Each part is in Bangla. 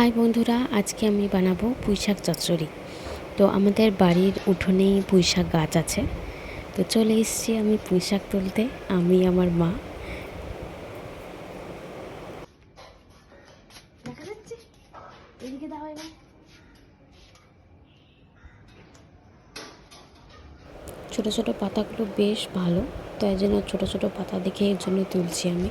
হাই বন্ধুরা, আজকে আমি বানাবো পুঁইশাক চচ্চড়ি। তো আমাদের বাড়ির উঠোনেই পুঁইশাক গাছ আছে। তো চলে এসেছি আমি পুঁইশাক তুলতে, আমি আমার মা। ছোটো ছোটো পাতাগুলো বেশ ভালো, তাই জন্য ছোটো ছোটো পাতা দেখে এর জন্য তুলছি আমি।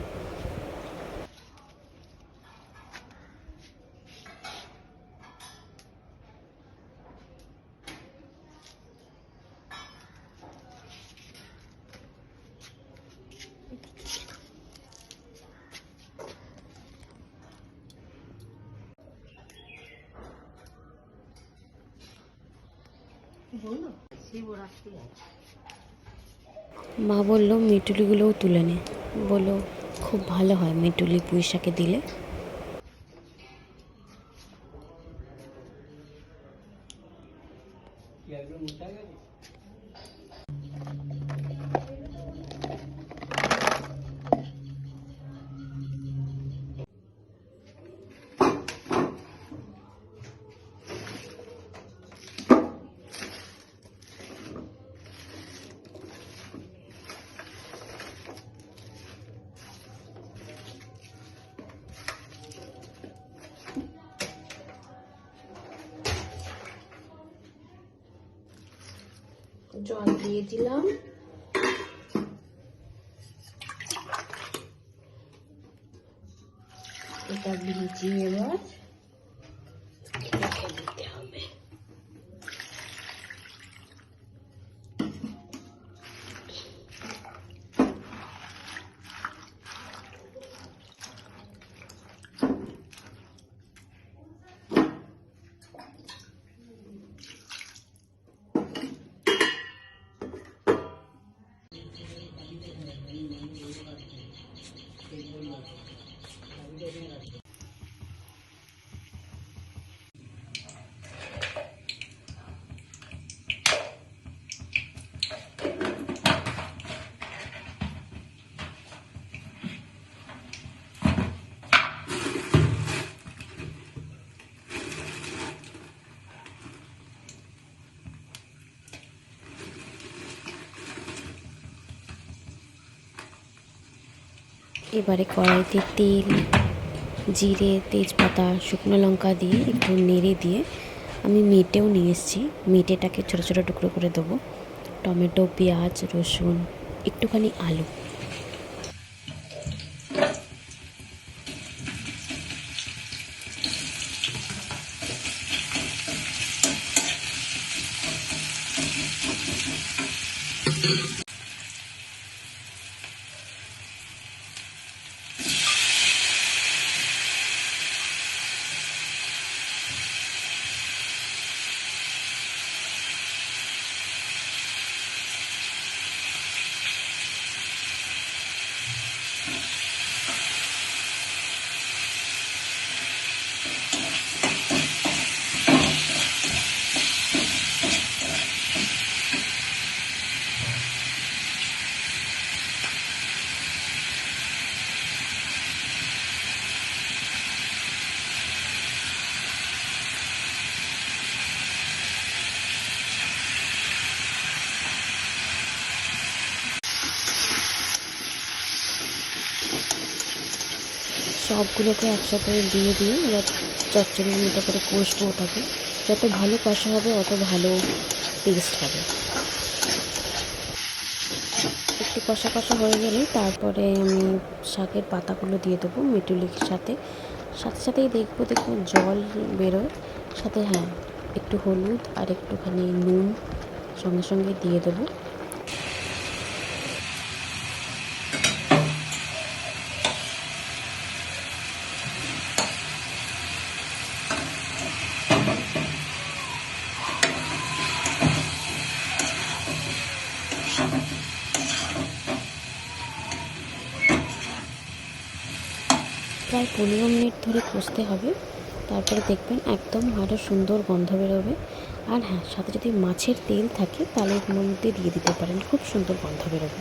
মা বলল মিটুলিগুলোও তুলে নে, বললো খুব ভালো হয় মিটুলি পুঁইশাকে দিলে। জল দিয়ে দিলাম। এটা ভিজিয়ে এবার রেখে দিতে হবে। এবারে কড়াইতে তেল, জিরে, তেজপাতা, শুকনো লঙ্কা দিয়ে একটু নেড়ে দিয়ে আমি মেটেও নিয়ে এসেছি। মেটেটাকে ছোটো ছোটো টুকরো করে দেবো। টমেটো, পেঁয়াজ, রসুন, একটুখানি আলু। সবগুলোকে একসাথে দিয়ে এবার চচ্চড়ির মতো করে কষবো ওটাকে। যত ভালো কষা হবে অত ভালো টেস্ট হবে। একটু কষা কষা হয়ে গেলে তারপরে আমি শাকের পাতাগুলো দিয়ে দেবো মিটুলির সাথে। সাথে সাথেই দেখবো জল বেরোয়। সাথে একটু হলুদ আর একটুখানি নুন সঙ্গে সঙ্গে দিয়ে দেবো। প্রায় 15 মিনিট ধরে কষতে হবে। তারপরে দেখবেন একদম আরও সুন্দর গন্ধ বেরোবে। আর সাথে যদি মাছের তেল থাকে তাহলে এর মধ্যে দিয়ে দিতে পারেন, খুব সুন্দর গন্ধ বেরোবে।